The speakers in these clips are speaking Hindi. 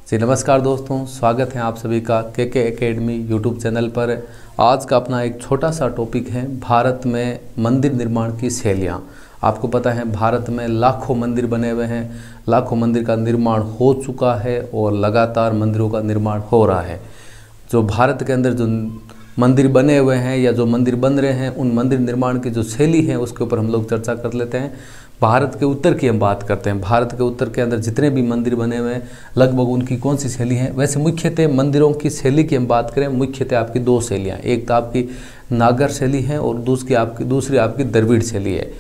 जी नमस्कार दोस्तों, स्वागत है आप सभी का के एकेडमी यूट्यूब चैनल पर। आज का अपना एक छोटा सा टॉपिक है भारत में मंदिर निर्माण की शैलियाँ। आपको पता है भारत में लाखों मंदिर बने हुए हैं, लाखों मंदिर का निर्माण हो चुका है और लगातार मंदिरों का निर्माण हो रहा है। जो भारत के अंदर जो मंदिर बने हुए हैं या जो मंदिर बन रहे हैं, उन मंदिर निर्माण की जो शैली है उसके ऊपर हम लोग चर्चा कर लेते हैं। भारत के उत्तर की हम बात करते हैं। भारत के उत्तर के अंदर जितने भी मंदिर बने हुए हैं लगभग उनकी कौन सी शैली है। वैसे मुख्यतः मंदिरों की शैली की हम बात करें, मुख्यतः आपकी दो शैलियाँ, एक तो आपकी नागर शैली है और दूसरी आपकी द्रविड़ शैली है।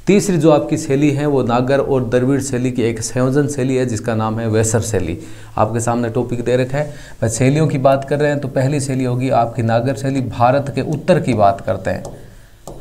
तीसरी जो आपकी शैली है वो नागर और द्रविड़ शैली की एक संयोजन शैली है जिसका नाम है वेसर शैली। आपके सामने टॉपिक दे रखा है। वह शैलियों की बात कर रहे हैं तो पहली शैली होगी आपकी नागर शैली। भारत के उत्तर की बात करते हैं,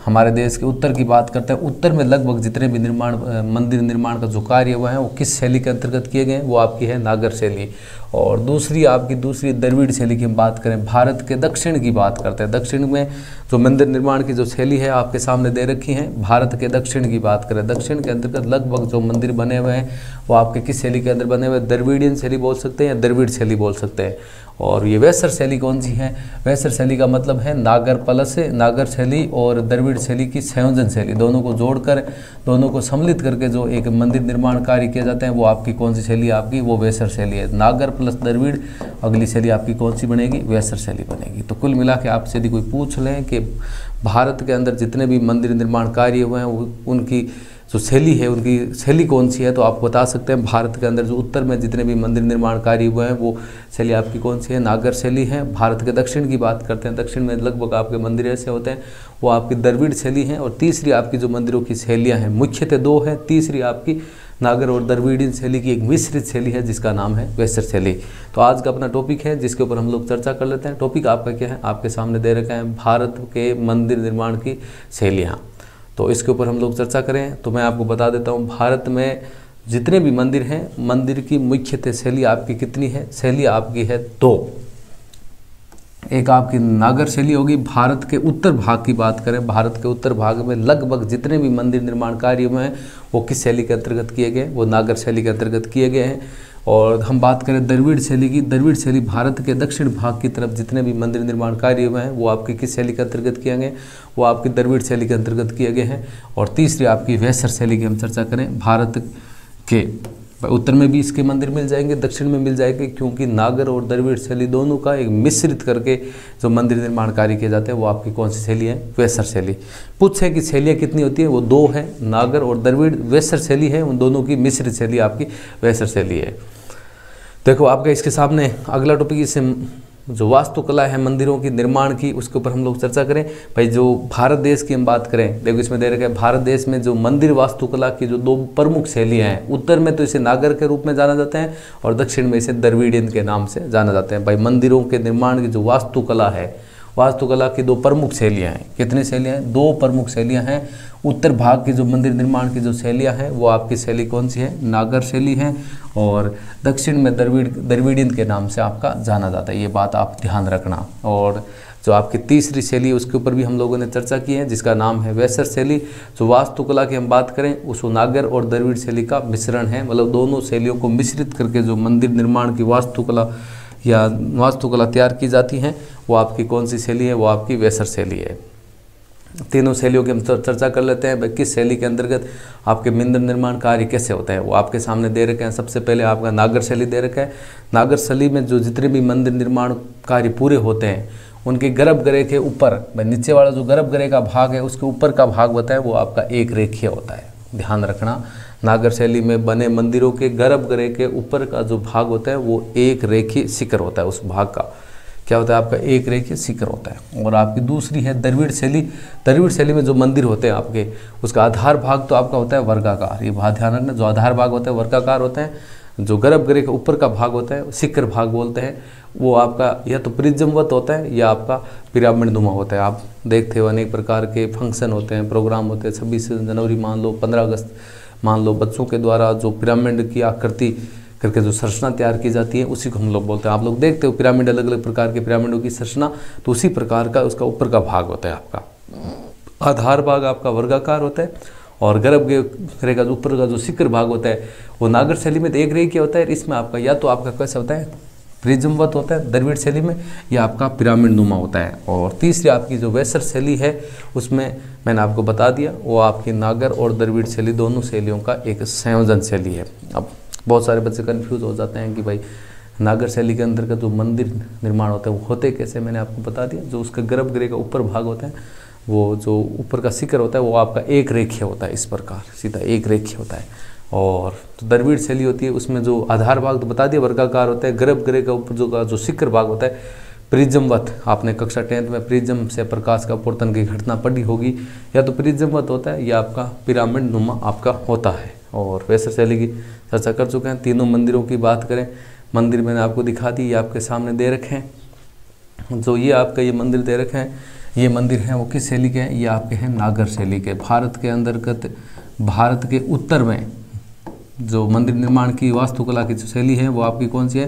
हमारे देश के उत्तर की बात करते हैं। उत्तर में लगभग जितने भी मंदिर निर्माण का जो कार्य हुआ है वो किस शैली के अंतर्गत किए गए हैं, वो आपकी है नागर शैली। और दूसरी द्रविड़ शैली की हम बात करें, भारत के दक्षिण की बात करते हैं। दक्षिण में जो मंदिर निर्माण की जो शैली है आपके सामने दे रखी है। भारत के दक्षिण की बात करें, दक्षिण के अंतर्गत लगभग जो मंदिर बने हुए हैं वो आपके किस शैली के अंदर बने हुए हैं, द्रविडियन शैली बोल सकते हैं या द्रविड़ शैली बोल सकते हैं। और ये वेसर शैली कौन सी है? वेसर शैली का मतलब है नागर प्लस नागर शैली और द्रविड़ शैली की संयोजन शैली, दोनों को जोड़कर, दोनों को सम्मिलित करके जो एक मंदिर निर्माण कार्य किए जाते हैं वो आपकी कौन सी शैली है? आपकी वो वेसर शैली है। नागर प्लस द्रविड़, अगली शैली आपकी कौन सी बनेगी? वेसर शैली बनेगी। तो कुल मिला के आपसे यदि कोई पूछ लें कि भारत के अंदर जितने भी मंदिर निर्माण कार्य हुए हैं उनकी जो शैली है, उनकी शैली कौन सी है, तो आप बता सकते हैं भारत के अंदर जो उत्तर में जितने भी मंदिर निर्माण कार्य हुए हैं वो शैली आपकी कौन सी है? नागर शैली है। भारत के दक्षिण की बात करते हैं, दक्षिण में लगभग आपके मंदिर ऐसे होते हैं वो आपकी द्रविड़ शैली है। और तीसरी आपकी जो मंदिरों की शैलियाँ हैं मुख्यतः दो हैं, तीसरी आपकी नागर और द्रविडियन शैली की एक मिश्रित शैली है जिसका नाम है वेसर शैली। तो आज का अपना टॉपिक है जिसके ऊपर हम लोग चर्चा कर लेते हैं। टॉपिक आपका क्या है? आपके सामने दे रखा है भारत के मंदिर निर्माण की शैलियाँ। तो इसके ऊपर हम लोग चर्चा करें तो मैं आपको बता देता हूँ, भारत में जितने भी मंदिर हैं, मंदिर की मुख्यतः शैली आपकी कितनी है? शैली आपकी है दो। एक आपकी नागर शैली होगी। भारत के उत्तर भाग की बात करें, भारत के उत्तर भाग में लगभग जितने भी मंदिर निर्माण कार्य हुए हैं वो किस शैली के अंतर्गत किए गए? वो नागर शैली के अंतर्गत किए गए हैं। और हम बात करें द्रविड़ शैली की, द्रविड़ शैली भारत के दक्षिण भाग की तरफ जितने भी मंदिर निर्माण कार्य हुए हैं वो आपकी किस शैली के अंतर्गत किए गए? वो आपकी द्रविड़ शैली के अंतर्गत किए गए हैं। और तीसरी आपकी वेसर शैली की हम चर्चा करें, भारत के उत्तर में भी इसके मंदिर मिल जाएंगे, दक्षिण में मिल जाएंगे, क्योंकि नागर और द्रविड़ शैली दोनों का एक मिश्रित करके जो मंदिर निर्माण कार्य किए जाते हैं वो आपकी कौन सी शैली है? वेसर शैली। पूछे कि शैलियाँ कितनी होती है? वो दो है, नागर और द्रविड़। वेसर शैली है, उन दोनों की मिश्रित शैली आपकी वेसर शैली है। देखो आपके इसके सामने अगला टॉपिक, इससे जो वास्तुकला है मंदिरों की निर्माण की उसके ऊपर हम लोग चर्चा करें। भाई जो भारत देश की हम बात करें, देखो इसमें दे रखा है भारत देश में जो मंदिर वास्तुकला की जो दो प्रमुख शैलियाँ हैं, उत्तर में तो इसे नागर के रूप में जाना जाता है और दक्षिण में इसे द्रविडियन के नाम से जाना जाते हैं। भाई मंदिरों के निर्माण की जो वास्तुकला है, वास्तुकला की दो प्रमुख शैलियाँ हैं। कितनी शैलियाँ हैं? दो प्रमुख शैलियाँ हैं। उत्तर भाग की जो मंदिर निर्माण की जो शैलियाँ हैं वो आपकी शैली कौन सी है? नागर शैली है। और दक्षिण में द्रविडियन के नाम से आपका जाना जाता है, ये बात आप ध्यान रखना। और जो आपकी तीसरी शैली उसके ऊपर भी हम लोगों ने चर्चा की है जिसका नाम है वेसर शैली। जो वास्तुकला की हम बात करें उस नागर और द्रविड़ शैली का मिश्रण है, मतलब दोनों शैलियों को मिश्रित करके जो मंदिर निर्माण की वास्तुकला तैयार की जाती हैं वो आपकी कौन सी शैली है? वो आपकी वेसर शैली है। तीनों शैलियों की हम चर्चा कर लेते हैं। किस शैली के अंतर्गत आपके मंदिर निर्माण कार्य कैसे होता है वो आपके सामने दे रखे हैं। सबसे पहले आपका नागर शैली दे रखा है। नागर शैली में जो जितने भी मंदिर निर्माण कार्य पूरे होते हैं उनके गर्भगृह के ऊपर, नीचे वाला जो गर्भगृह का भाग है उसके ऊपर का भाग होता है वो आपका एक रेखीय होता है। ध्यान रखना, नागर शैली में बने मंदिरों के गर्भगृह के ऊपर का जो भाग होता है वो एक रेखीय शिखर होता है। उस भाग का क्या होता है? आपका एक रेखीय शिखर होता है। और आपकी दूसरी है द्रविड़ शैली। द्रविड़ शैली में जो मंदिर होते हैं आपके, उसका आधार भाग तो आपका होता है वर्गाकार। ये बात ध्यान रखना, जो आधार भाग होता है वर्गाकार होता है। जो गर्भगृह के ऊपर का भाग होता है शिखर भाग बोलते हैं, वो आपका या तो प्रिज्मवत होता है या आपका पिरामिड नुमा होता है। आप देखते हो अनेक प्रकार के फंक्शन होते हैं, प्रोग्राम होते हैं। 26 जनवरी मान लो, 15 अगस्त मान लो, बच्चों के द्वारा जो पिरामिड की आकृति करके जो संरचना तैयार की जाती है उसी को हम लोग बोलते हैं। आप लोग देखते हो पिरामिड, अलग अलग प्रकार के पिरामिडों की संरचना, तो उसी प्रकार का उसका ऊपर का भाग होता है। आपका आधार भाग आपका वर्गाकार होता है और गर्भगृह का जो ऊपर का जो शिखर भाग होता है वो नागर शैली में एक रेखीय होता है। इसमें आपका या तो आपका कैसा होता है प्रिज्मवत होता है द्रविड़ शैली में, या आपका पिरामिड नुमा होता है। और तीसरी आपकी जो वेसर शैली है उसमें मैंने आपको बता दिया वो आपकी नागर और द्रविड़ शैली दोनों शैलियों का एक संयोजन शैली है। अब बहुत सारे बच्चे कन्फ्यूज हो जाते हैं कि भाई नागर शैली के अंतर्गत जो मंदिर निर्माण होता है वो होते कैसे, मैंने आपको बता दिया। जो उसका गर्भगृह का ऊपर भाग होता है वो जो ऊपर का शिखर होता है वो आपका एक रेखीय होता है, इस प्रकार सीधा एक रेखीय होता है। और तो द्रविड़ शैली होती है उसमें जो आधार भाग तो बता दिया वर्गाकार होता है, गर्भगृह का ऊपर जो शिखर भाग होता है प्रिज्मवत, आपने कक्षा 10th में प्रिज्म से प्रकाश का अपवर्तन की घटना पढ़ी होगी, या तो प्रिज्मवत होता है या आपका पिरामिड नुमा आपका होता है। और वेसर शैली की चर्चा कर चुके हैं। तीनों मंदिरों की बात करें, मंदिर मैंने आपको दिखा दी, ये आपके सामने दे रखे हैं। जो ये आपका ये मंदिर दे रखे हैं, ये मंदिर हैं वो किस शैली के हैं, ये आपके हैं नागर शैली के। भारत के अंतर्गत भारत के उत्तर में जो मंदिर निर्माण की वास्तुकला की जो शैली है वो आपकी कौन सी है,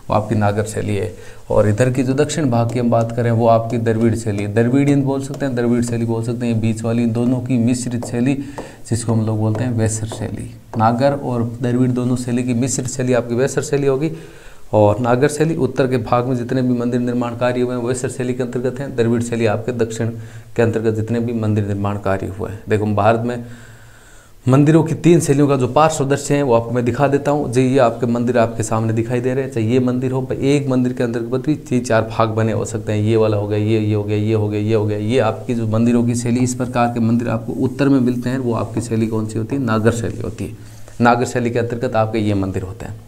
वो आपकी नागर शैली है। और इधर की जो दक्षिण भाग की हम बात करें वो आपकी द्रविड़ शैली, द्रविडियन बोल सकते हैं, द्रविड़ शैली बोल सकते हैं, बीच वाली दोनों की मिश्रित शैली जिसको हम लोग बोलते हैं वेसर शैली। नागर और द्रविड़ दोनों शैली की मिश्रित शैली आपकी वेसर शैली होगी। और नागर शैली उत्तर के भाग में जितने भी मंदिर निर्माण कार्य हुए हैं वेसर शैली के अंतर्गत हैं। द्रविड़ शैली आपके दक्षिण के अंतर्गत जितने भी मंदिर निर्माण कार्य हुए हैं। देखो भारत में मंदिरों की 3 शैलियों का जो पार्श्व दृश्य है वो आपको मैं दिखा देता हूँ। जो ये आपके मंदिर आपके सामने दिखाई दे रहे हैं, चाहे ये मंदिर हो, एक मंदिर के अंतर्गत भी 3-4 भाग बने हो सकते हैं। ये वाला हो गया, ये हो गया, ये हो गया, ये हो गया। ये आपकी जो मंदिरों की शैली, इस प्रकार के मंदिर आपको उत्तर में मिलते हैं, वो आपकी शैली कौन सी होती है, नागर शैली होती है। नागर शैली के अंतर्गत आपके ये मंदिर होते हैं,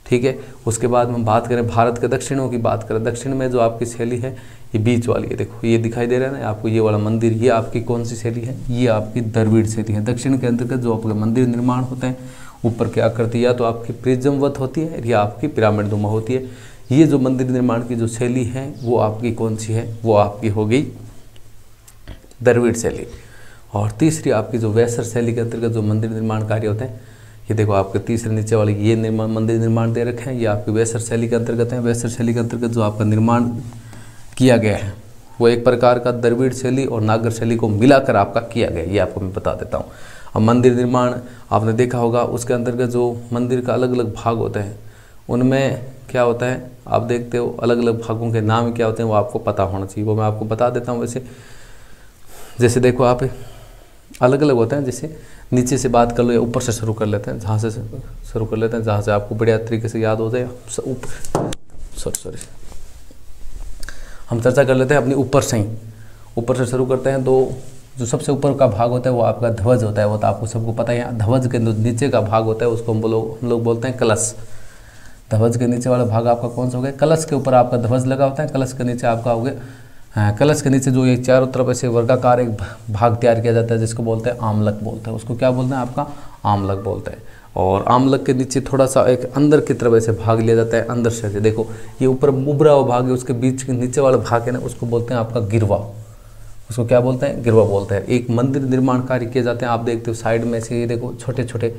ठीक है। उसके बाद हम बात करें भारत के दक्षिणों की बात करें, दक्षिण में जो आपकी शैली है ये बीच वाली है, देखो ये दिखाई दे रहा है ना आपको, ये वाला मंदिर, ये आपकी कौन सी शैली है, ये आपकी द्रविड़ शैली है। दक्षिण के अंतर्गत जो आपके मंदिर निर्माण होते हैं ऊपर की आकृति या तो आपकी प्रिज्मवत होती है या आपकी पिरामिड नुमा होती है। ये जो मंदिर निर्माण की जो शैली है वो आपकी कौन सी है, वो आपकी हो गई द्रविड़ शैली। और तीसरी आपकी जो वेसर शैली के अंतर्गत जो मंदिर निर्माण कार्य होते हैं, ये देखो आपके तीसरे नीचे वाले ये मंदिर निर्माण दे रखे हैं, ये आपकी वेसर शैली के अंतर्गत है। वेसर शैली के अंतर्गत जो आपका निर्माण किया गया है वो एक प्रकार का द्रविड़ शैली और नागर शैली को मिलाकर आपका किया गया, ये आपको मैं बता देता हूँ। अब मंदिर निर्माण आपने देखा होगा, उसके अंतर्गत जो मंदिर का अलग अलग भाग होते हैं उनमें क्या होता है आप देखते हो, अलग अलग भागों के नाम क्या होते हैं वो आपको पता होना चाहिए, वो मैं आपको बता देता हूँ। वैसे जैसे देखो आप अलग अलग होते हैं, जैसे नीचे से बात कर लो या ऊपर से शुरू कर लेते हैं, जहाँ से शुरू कर लेते हैं जहाँ से आपको बढ़िया तरीके से याद हो जाए। सॉरी हम चर्चा कर लेते हैं अपनी ऊपर से ही, ऊपर से शुरू करते हैं। तो जो सबसे ऊपर का भाग होता है वो आपका ध्वज होता है, वो तो आपको सबको पता है। ध्वज के नीचे का भाग होता है उसको हम लोग बोलते हैं कलश। ध्वज के नीचे वाला भाग आपका कौन सा हो गया, कलश के ऊपर आपका ध्वज लगा होता है, कलश के नीचे आपका हो गया कलश के नीचे जो एक चारों तरफ ऐसे वर्गाकार एक भाग तैयार किया जाता है जिसको बोलते हैं आमलक बोलते हैं, उसको क्या बोलते हैं आपका आमलक बोलते हैं। और आमलक के नीचे थोड़ा सा एक अंदर की तरफ ऐसे भाग लिया जाता है, अंदर से देखो ये ऊपर उभरा हुआ भाग है, उसके बीच के नीचे वाला भाग है ना उसको बोलते हैं आपका गिरवा, उसको क्या बोलते हैं, गिरवा बोलते हैं। एक मंदिर निर्माण कार्य किए जाते हैं, आप देखते हो साइड में से ये देखो छोटे छोटे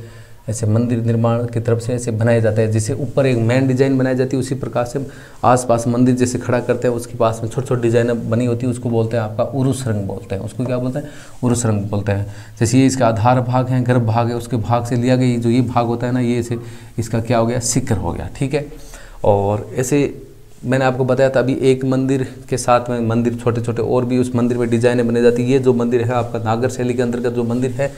ऐसे मंदिर निर्माण की तरफ से ऐसे बनाए जाते हैं, जिसे ऊपर एक मेन डिजाइन बनाई जाती है, उसी प्रकार से आसपास मंदिर जैसे खड़ा करते हैं उसके पास में छोटे छोटे डिजाइन बनी होती है, उसको बोलते हैं आपका उरुस रंग बोलते हैं, उसको क्या बोलते हैं, उरुस रंग बोलते हैं। जैसे ये इसका आधार भाग है, गर्भ भाग है, उसके भाग से लिया गया जो ये भाग होता है ना, ये से इसका क्या हो गया, शिखर हो गया, ठीक है। और ऐसे मैंने आपको बताया था अभी एक मंदिर के साथ में मंदिर छोटे छोटे और भी उस मंदिर में डिजाइनें बनी जाती है। ये जो मंदिर है आपका नागर शैली के अंतर्गत जो मंदिर है,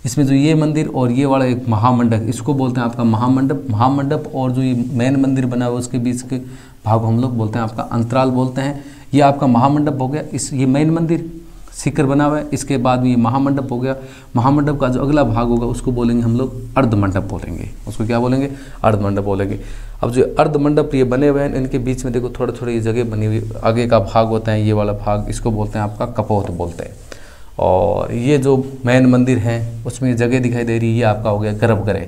इसमें जो ये मंदिर और ये वाला एक महामंडप, इसको बोलते हैं आपका महामंडप। महामंडप और जो ये मेन मंदिर बना हुआ है उसके बीच के भाग को हम लोग बोलते हैं आपका अंतराल बोलते हैं। ये आपका महामंडप हो गया, ये मेन मंदिर शिखर बना हुआ है, इसके बाद में ये महामंडप हो गया। महामंडप का जो अगला भाग होगा उसको बोलेंगे हम लोग अर्धमंडप बोलेंगे, उसको क्या बोलेंगे, अर्धमंडप बोलेंगे। अब जो अर्धमंडप ये बने हुए हैं इनके बीच में देखो थोड़े थोड़े ये जगह बनी हुई, आगे का भाग होता है ये वाला भाग, इसको बोलते हैं आपका कपोत बोलते हैं। और ये जो मेन मंदिर है उसमें ये जगह दिखाई दे रही है, ये आपका हो गया गर्भगृह,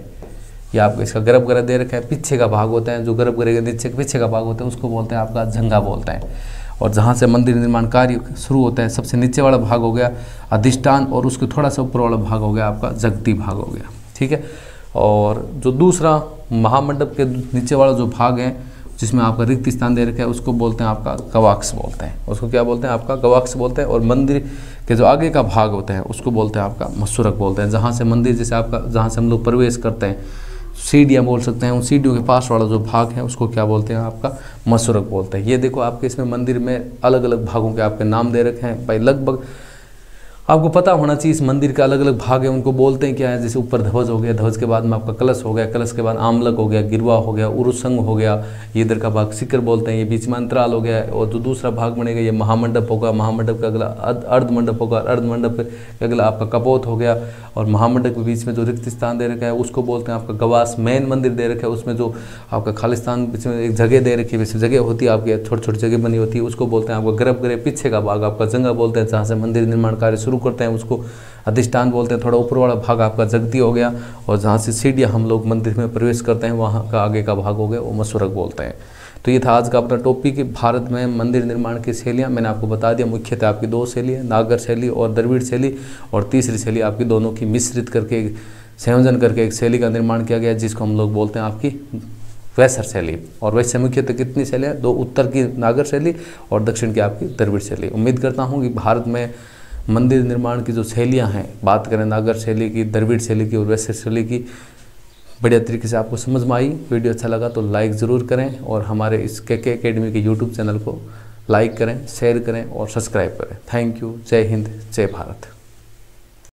ये आपको इसका गर्भगृह दे रखा है। पीछे का भाग होता है जो गर्भगृह के नीचे पीछे का भाग होता है उसको बोलते हैं आपका झंगा बोलते हैं। और जहाँ से मंदिर निर्माण कार्य शुरू होता है सबसे नीचे वाला भाग हो गया अधिष्ठान, और उसके थोड़ा सा ऊपर वाला भाग हो गया आपका जगती भाग हो गया, ठीक है। और जो दूसरा महामंडप के नीचे वाला जो भाग है जिसमें आपका रिक्त स्थान दे रखा है उसको बोलते हैं आपका गवाक्ष बोलते हैं। उसको क्या बोलते हैं? आपका गवाक्ष बोलते हैं। और मंदिर के जो आगे का भाग होता है उसको बोलते हैं आपका मस्तूरक बोलते हैं। जहाँ से मंदिर, जैसे आपका जहाँ से हम लोग प्रवेश करते हैं, सीढ़ियाँ बोल सकते हैं, उन सीढ़ियों के पास वाला जो भाग है उसको क्या बोलते हैं? आपका मस्तूरक बोलते हैं। ये देखो आपके इसमें मंदिर में अलग अलग भागों के आपके नाम दे रखे हैं भाई। लगभग आपको पता होना चाहिए इस मंदिर के अलग अलग भाग है, उनको बोलते हैं क्या है। जैसे ऊपर ध्वज हो गया, ध्वज के बाद में आपका कलश हो गया, कलश के बाद आमलक हो गया, गिरवा हो गया, उरुसंग हो गया, ये इधर का भाग सिकर बोलते हैं, ये बीच में अंतराल हो गया। और जो दूसरा भाग बनेगा ये महामंडप होगा, महामंडप का अगला अर्धमंडप होगा, अर्धमंडप का अगला आपका कपोत हो गया। और महामंडप के बीच में जो रिक्त स्थान दे रखा है उसको बोलते हैं आपका गवास। मेन मंदिर दे रखा है उसमें जो आपका खालिस्तान बीच में एक जगह दे रखी है, वैसे जगह होती है आपकी छोटी छोटी जगह बनी होती है, उसको बोलते हैं आपका गर्भगृह। पीछे का भाग आपका जंगा बोलते हैं, जहाँ से मंदिर निर्माण कार्य शुरू करते हैं उसको अधिष्ठान बोलते हैं। थोड़ा ऊपर वाला भाग आपका जगती हो गया, और जहाँ से सीढ़ियाँ हम लोग मंदिर में प्रवेश करते हैं वहाँ का आगे का भाग हो गया वो मस्तूरक बोलते हैं। तो ये था आज का अपना टॉपिक, भारत में मंदिर निर्माण की शैलियाँ। मैंने आपको बता दिया मुख्यतः आपकी 2 शैली है, नागर शैली और द्रविड़ शैली। और तीसरी शैली आपकी दोनों की मिश्रित करके संयोजन करके एक शैली का निर्माण किया गया जिसको हम लोग बोलते हैं आपकी वैसर शैली। और वैसे मुख्यतः कितनी शैलियाँ? 2, उत्तर की नागर शैली और दक्षिण की आपकी द्रविड़ शैली। उम्मीद करता हूँ कि भारत में मंदिर निर्माण की जो शैलियाँ हैं, बात करें नागर शैली की, द्रविड़ शैली की और वैसर शैली की, बढ़िया तरीके से आपको समझ में आई। वीडियो अच्छा लगा तो लाइक ज़रूर करें, और हमारे इस के एकेडमी के यूट्यूब चैनल को लाइक करें, शेयर करें और सब्सक्राइब करें। Thank you. जय हिंद, जय भारत।